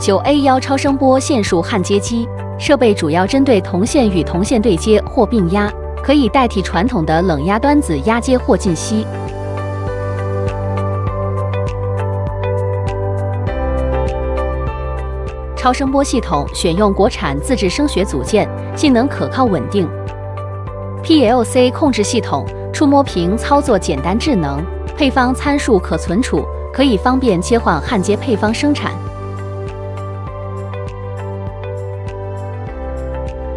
9A1超声波线束焊接机，设备主要针对铜线与铜线对接或并压，可以代替传统的冷压端子压接或进吸。超声波系统选用国产自制声学组件，性能可靠稳定。PLC 控制系统，触摸屏操作简单智能，配方参数可存储，可以方便切换焊接配方生产。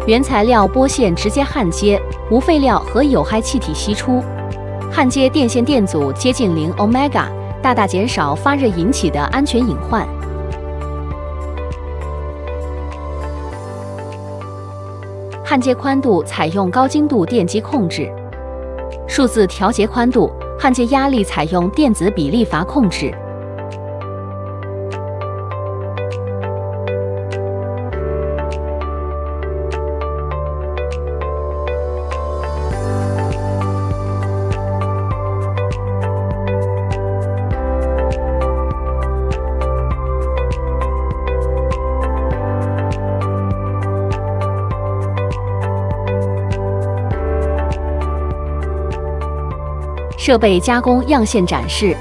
原材料拨线直接焊接，无废料和有害气体析出。焊接电线电阻接近0 Omega， 大大减少发热引起的安全隐患。焊接宽度采用高精度电机控制，数字调节宽度。焊接压力采用电子比例阀控制。设备加工样线展示，